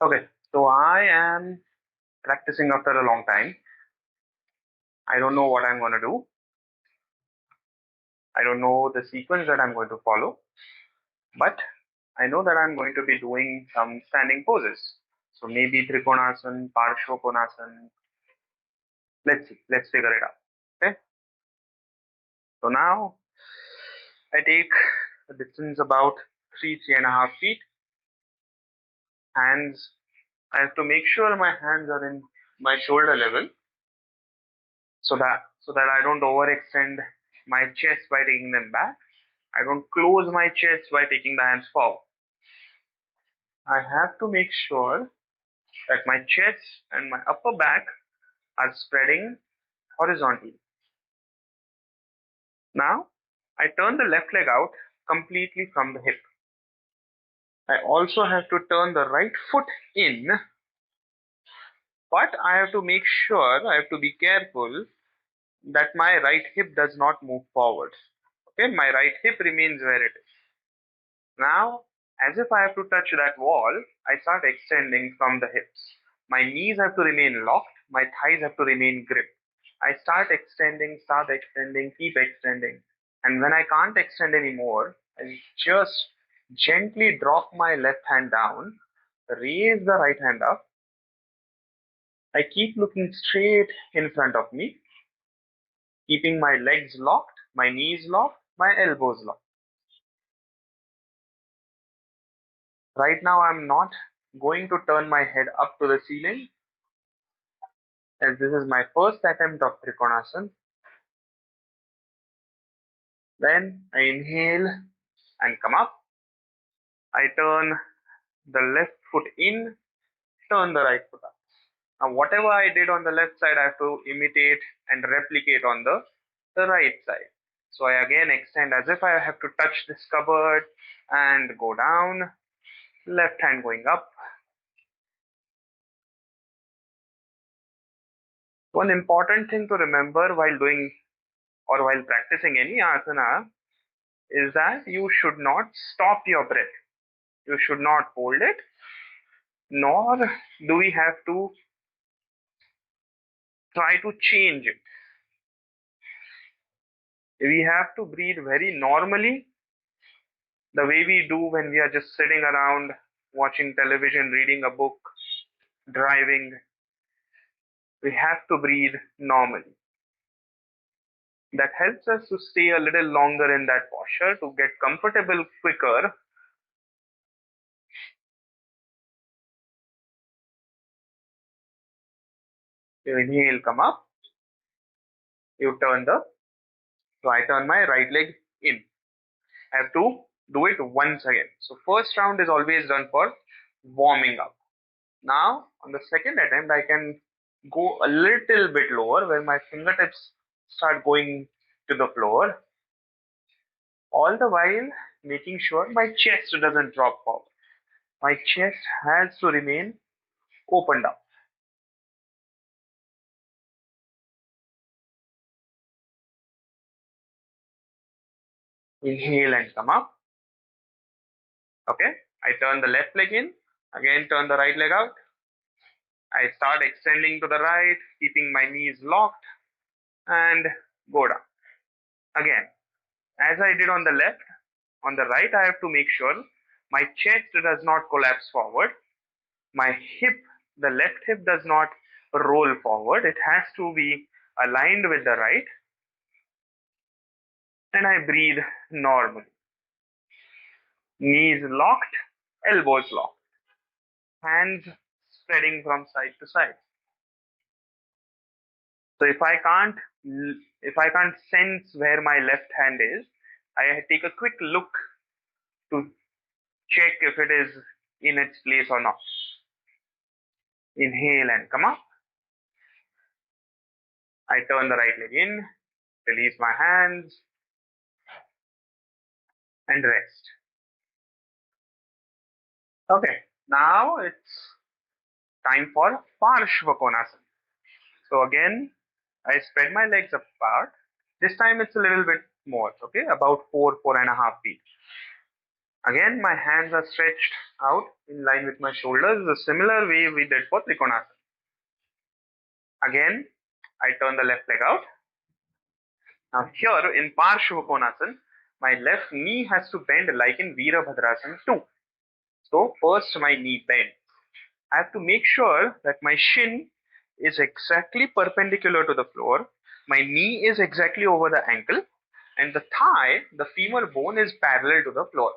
Okay, so I am practicing after a long time. I don't know what I'm going to do. I don't know the sequence that I'm going to follow, but I know that I'm going to be doing some standing poses. So maybe Trikonasana, Parshvakonasana. Let's see. Let's figure it out. Okay. So now I take a distance about 3.5 feet. Hands. I have to make sure my hands are in my shoulder level so that I don't overextend my chest by taking them back. I don't close my chest by taking the hands forward. I have to make sure that my chest and my upper back are spreading horizontally. Now, I turn the left leg out completely from the hip. I also have to turn the right foot in, but I have to make sure, I have to be careful that my right hip does not move forward. Okay, my right hip remains where it is. Now, as if I have to touch that wall, I start extending from the hips. My knees have to remain locked, my thighs have to remain gripped. I start extending, keep extending. And when I can't extend anymore, I just gently drop my left hand down, raise the right hand up. I keep looking straight in front of me, keeping my legs locked, my knees locked, my elbows locked. Right now, I'm not going to turn my head up to the ceiling, as this is my first attempt of Trikonasana. Then I inhale and come up. I turn the left foot in, turn the right foot up. Now, whatever I did on the left side, I have to imitate and replicate on the right side. So I again extend as if I have to touch this cupboard and go down, left hand going up. One important thing to remember while doing or while practicing any asana is that you should not stop your breath. You should not hold it, nor do we have to try to change it. We have to breathe very normally, the way we do when we are just sitting around watching television, reading a book, driving. We have to breathe normally. That helps us to stay a little longer in that posture, to get comfortable quicker. You inhale, come up. You turn so I turn my right leg in. I have to do it once again. So first round is always done for warming up. Now on the second attempt, I can go a little bit lower where my fingertips start going to the floor, all the while making sure my chest doesn't drop forward. My chest has to remain opened up. Inhale and come up. Okay, I turn the left leg in, again turn the right leg out. I start extending to the right, keeping my knees locked, and go down. Again, as I did on the left, on the right, I have to make sure my chest does not collapse forward. My hip, the left hip does not roll forward. It has to be aligned with the right. And I breathe normally. Knees locked, elbows locked. Hands spreading from side to side. So if I can't sense where my left hand is, I take a quick look to check if it is in its place or not. Inhale and come up. I turn the right leg in, release my hands, and rest. Okay, now it's time for Parshvakonasana. So again, I spread my legs apart. This time it's a little bit more, okay, about 4.5 feet. Again, my hands are stretched out in line with my shoulders, the similar way we did for Trikonasana. Again, I turn the left leg out. Now here in Parshvakonasana, my left knee has to bend like in Virabhadrasana too. So first my knee bends. I have to make sure that my shin is exactly perpendicular to the floor. My knee is exactly over the ankle, and the thigh, the femur bone, is parallel to the floor.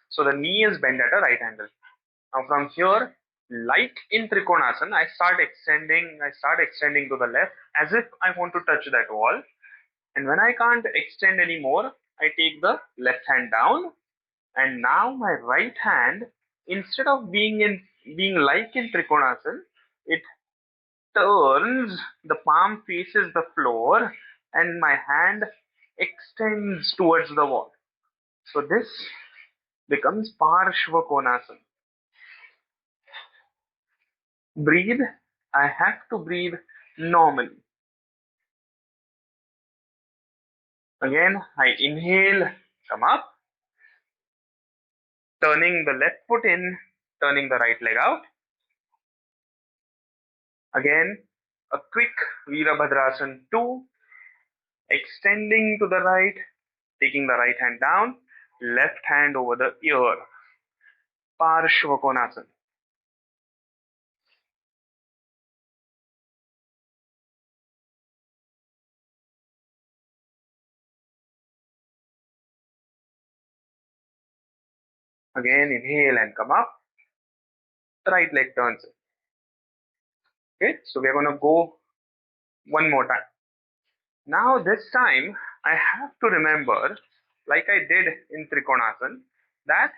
So the knee is bent at a right angle. Now from here, like in Trikonasana, I start extending to the left as if I want to touch that wall. And when I can't extend anymore, I take the left hand down, and now my right hand, instead of being like in Trikonasana, it turns, the palm faces the floor, and my hand extends towards the wall. So this becomes Parshvakonasana. Breathe. I have to breathe normally. Again, I inhale, come up, turning the left foot in, turning the right leg out. Again, a quick Virabhadrasana 2, extending to the right, taking the right hand down, left hand over the ear. Parshvakonasana. Again, inhale and come up. The right leg turns in. Okay, so we're going to go one more time. Now this time, I have to remember, like I did in Trikonasana, that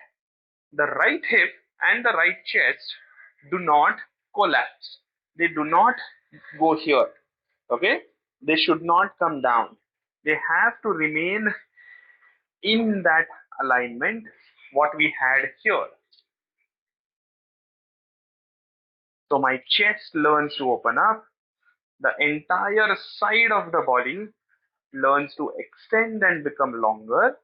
the right hip and the right chest do not collapse. They do not go here. Okay, they should not come down. They have to remain in that alignment what we had here. So my chest learns to open up. The entire side of the body learns to extend and become longer.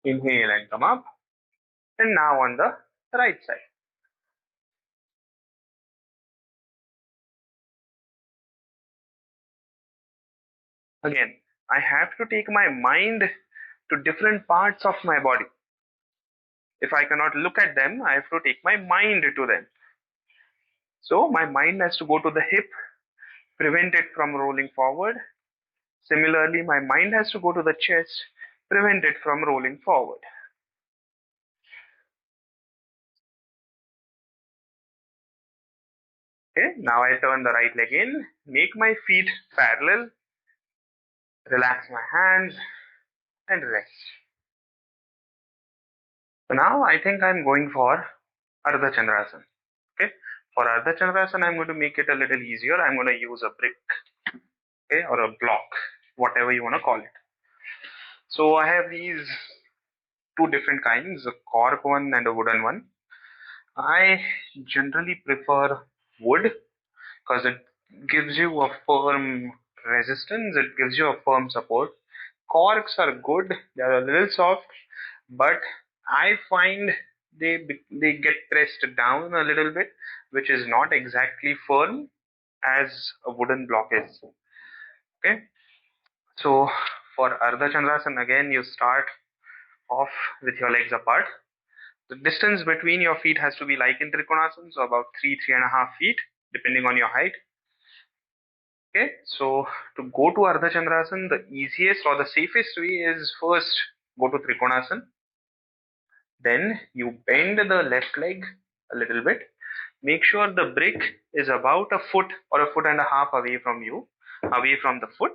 Inhale and come up. And now on the right side. Again, I have to take my mind to different parts of my body. If I cannot look at them, I have to take my mind to them. So my mind has to go to the hip, prevent it from rolling forward. Similarly, my mind has to go to the chest, prevent it from rolling forward. Okay, now I turn the right leg in, make my feet parallel, relax my hands, and rest. So now I think I'm going for Ardha Chandrasana. Okay, for Ardha Chandrasana, I'm going to make it a little easier. I'm going to use a brick, okay, or a block, whatever you want to call it. So I have these two different kinds, a cork one and a wooden one. I generally prefer wood because it gives you a firm resistance, it gives you a firm support. Corks are good, they are a little soft, but I find they get pressed down a little bit, which is not exactly firm as a wooden block is. Okay, so for Ardha Chandrasana, again you start off with your legs apart. The distance between your feet has to be like in Trikonasana, so about 3.5 feet, depending on your height. Okay, so to go to Ardha Chandrasana, the easiest or the safest way is first go to Trikonasana. Then you bend the left leg a little bit. Make sure the brick is about a foot or a foot and a half away from you, away from the foot.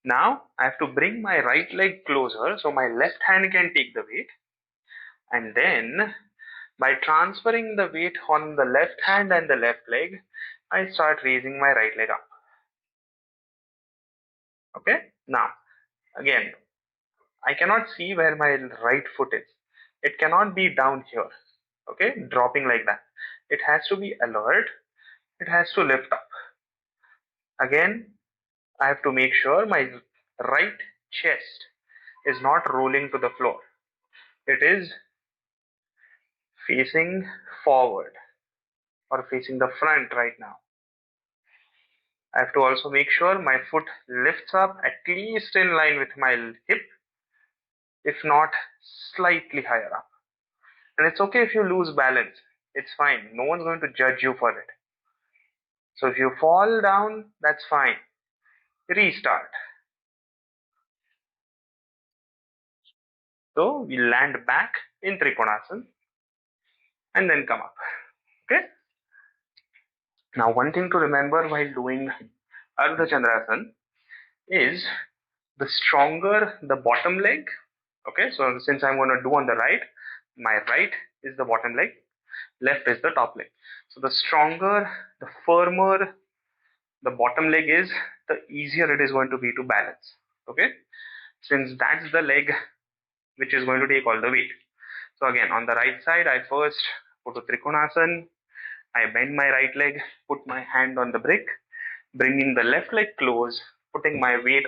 Now I have to bring my right leg closer so my left hand can take the weight. And then by transferring the weight on the left hand and the left leg, I start raising my right leg up. Okay, now again, I cannot see where my right foot is. It cannot be down here, okay, dropping like that. It has to be alert. It has to lift up. Again, I have to make sure my right chest is not rolling to the floor. It is facing forward or facing the front right now. I have to also make sure my foot lifts up at least in line with my hip, if not slightly higher up. And it's okay if you lose balance. It's fine. No one's going to judge you for it. So if you fall down, that's fine. Restart. So we land back in Trikonasana and then come up. Okay. Now one thing to remember while doing Ardha Chandrasana is the stronger the bottom leg. Okay, so since I'm going to do on the right, my right is the bottom leg, left is the top leg. So the stronger, the firmer the bottom leg is, the easier it is going to be to balance. Okay, since that's the leg which is going to take all the weight. So again, on the right side, I first go to Trikonasana. I bend my right leg, put my hand on the brick, bringing the left leg close, putting my weight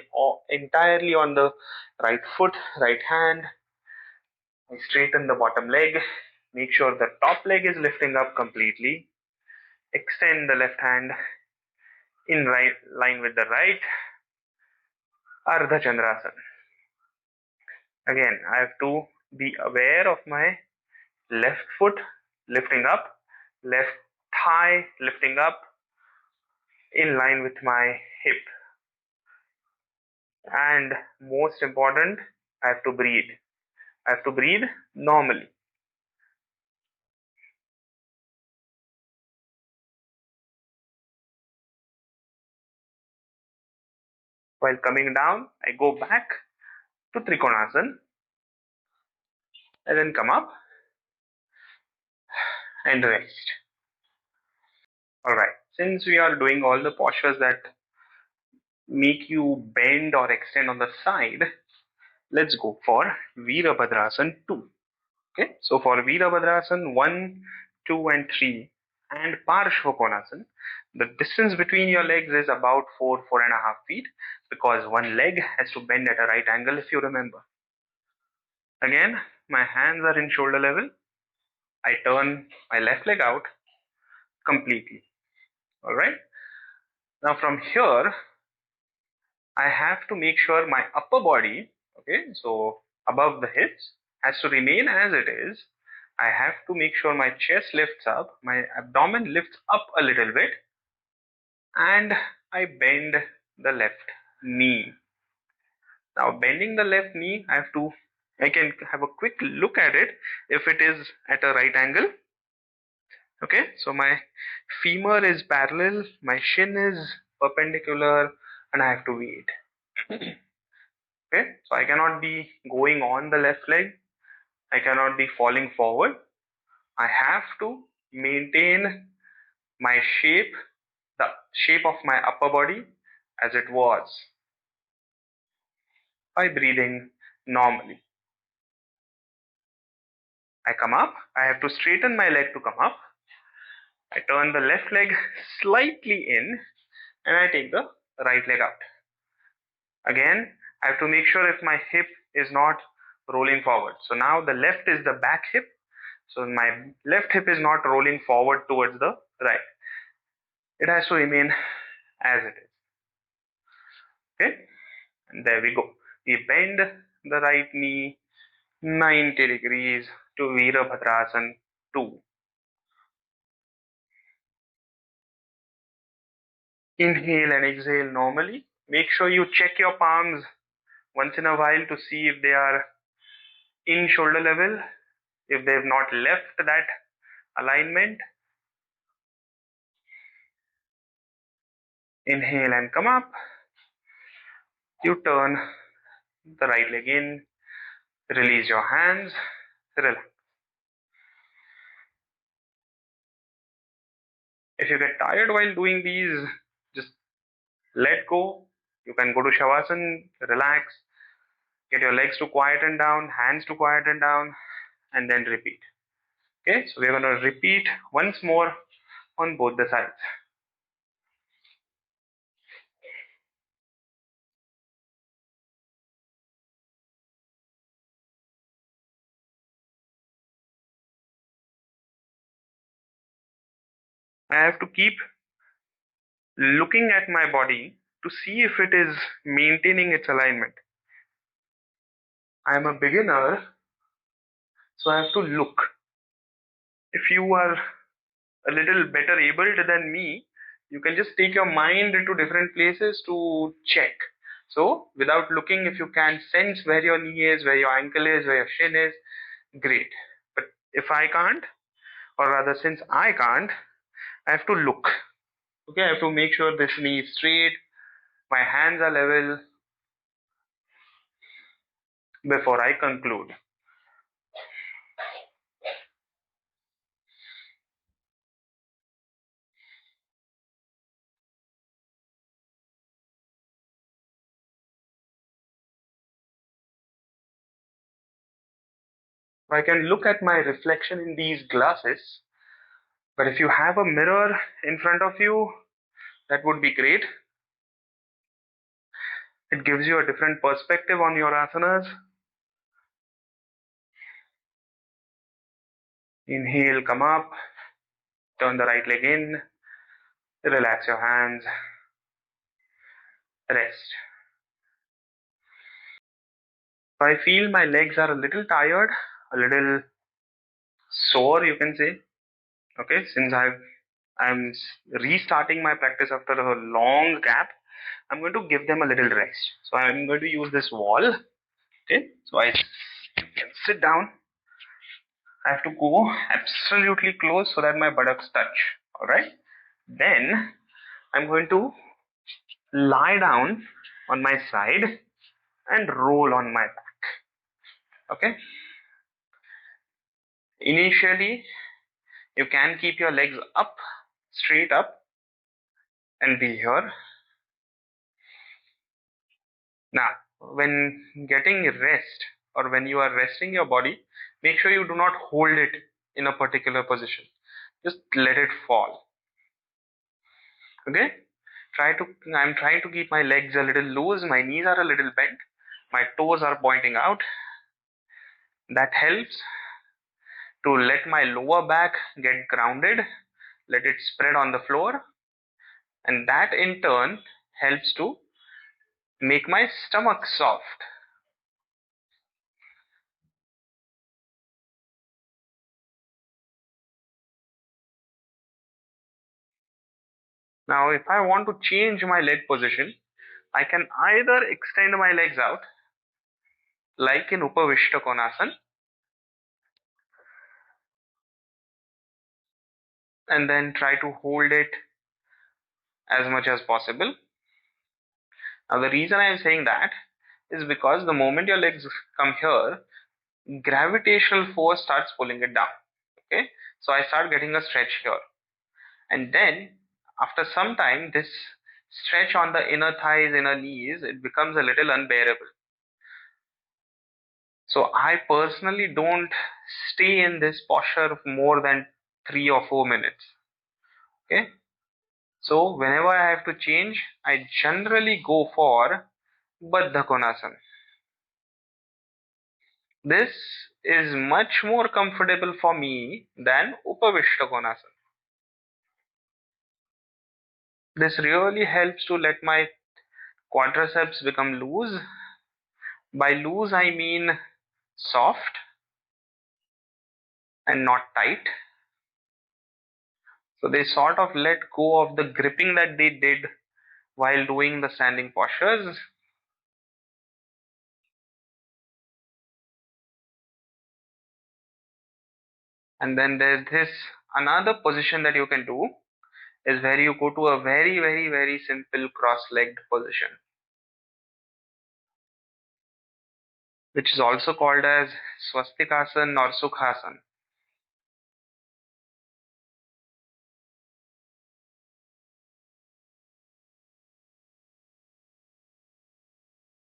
entirely on the right foot, right hand. I straighten the bottom leg, make sure the top leg is lifting up completely. Extend the left hand in right line with the right. Ardha Chandrasana. Again, I have to be aware of my left foot lifting up, left thigh lifting up in line with my hip. And most important, I have to breathe. I have to breathe normally. While coming down, I go back to Trikonasana and then come up and rest. Alright, since we are doing all the postures that make you bend or extend on the side, let's go for Virabhadrasana 2. Okay, so for Virabhadrasana 1, 2 and 3 and Parshvakonasana, the distance between your legs is about 4.5 feet, because one leg has to bend at a right angle, if you remember. Again, my hands are in shoulder level. I turn my left leg out completely. Alright. Now from here, I have to make sure my upper body, okay, so above the hips, has to remain as it is. I have to make sure my chest lifts up, my abdomen lifts up a little bit, and I bend the left knee. Now bending the left knee, I can have a quick look at it if it is at a right angle. Okay, so my femur is parallel, my shin is perpendicular, and I have to wait. Okay, so I cannot be going on the left leg, I cannot be falling forward. I have to maintain my shape, the shape of my upper body as it was, by breathing normally. I come up, I have to straighten my leg to come up. I turn the left leg slightly in and I take the right leg out. Again, I have to make sure if my hip is not rolling forward. So now the left is the back hip. So my left hip is not rolling forward towards the right. It has to remain as it is. Okay, and there we go. We bend the right knee 90 degrees to Virabhadrasana 2. Inhale and exhale normally. Make sure you check your palms once in a while to see if they are in shoulder level, if they have not left that alignment. Inhale and come up. You turn the right leg in, release your hands, relax. If you get tired while doing these, just let go. You can go to Shavasana, relax, get your legs to quieten down, hands to quieten down, and then repeat. Okay, so we're going to repeat once more on both the sides. I have to keep looking at my body to see if it is maintaining its alignment. I am a beginner, so I have to look. If you are a little better abled than me, you can just take your mind into different places to check. So, without looking, if you can sense where your knee is, where your ankle is, where your shin is, great. But if I can't, or rather, since I can't, I have to look. Okay, I have to make sure this knee is straight, my hands are level before I conclude. I can look at my reflection in these glasses, but if you have a mirror in front of you, that would be great. It gives you a different perspective on your asanas. Inhale, come up, turn the right leg in, relax your hands, rest. So I feel my legs are a little tired, a little sore, you can say. Okay, since I'm restarting my practice after a long gap, I'm going to give them a little rest. So I'm going to use this wall. Okay, so I can sit down. I have to go absolutely close so that my buttocks touch. All right. Then I'm going to lie down on my side and roll on my back. Okay. Initially, you can keep your legs up, straight up, and be here. Now, when getting rest or when you are resting your body, make sure you do not hold it in a particular position. Just let it fall. Okay? I'm trying to keep my legs a little loose, my knees are a little bent, my toes are pointing out. That helps to let my lower back get grounded, let it spread on the floor, and that in turn helps to make my stomach soft. Now, if I want to change my leg position, I can either extend my legs out, like in Upavishta Konasana, and then try to hold it as much as possible. Now, the reason I am saying that is because the moment your legs come here, gravitational force starts pulling it down. Okay, so I start getting a stretch here, and then after some time, this stretch on the inner thighs, inner knees, it becomes a little unbearable. So I personally don't stay in this posture more than 3 or 4 minutes. Okay. So whenever I have to change, I generally go for Baddha Konasana. This is much more comfortable for me than Upavishta Konasana. This really helps to let my quadriceps become loose. By loose, I mean soft and not tight. So they sort of let go of the gripping that they did while doing the standing postures. And then there's this another position that you can do is where you go to a very, very, very simple cross-legged position, which is also called as Swastikasana or Sukhasana.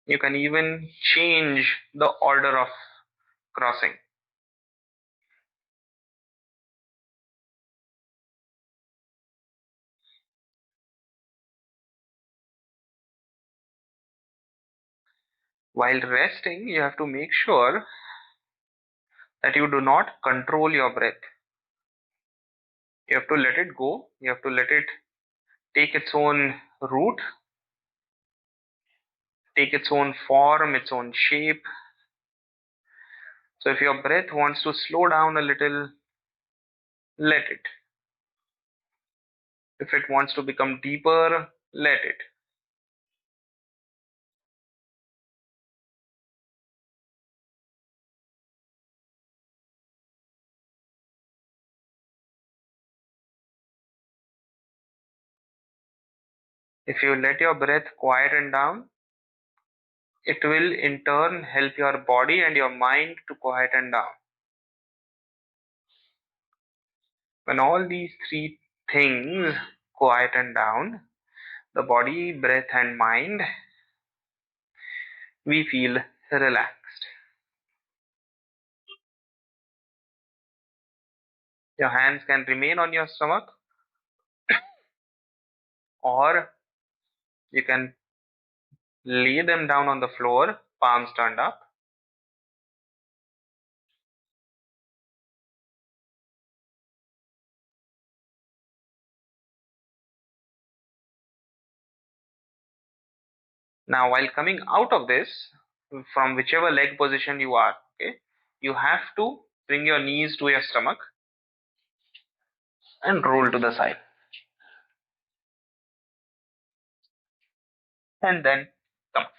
You can even change the order of crossing. While resting, you have to make sure that you do not control your breath. You have to let it go. You have to let it take its own route, take its own form, its own shape. So if your breath wants to slow down a little, let it. If it wants to become deeper, let it. If you let your breath quieten down, it will in turn help your body and your mind to quieten down. When all these three things quieten down, the body, breath, and mind, we feel relaxed. Your hands can remain on your stomach, or you can lay them down on the floor, palms turned up. Now, while coming out of this, from whichever leg position you are, okay, you have to bring your knees to your stomach and roll to the side. And then come up.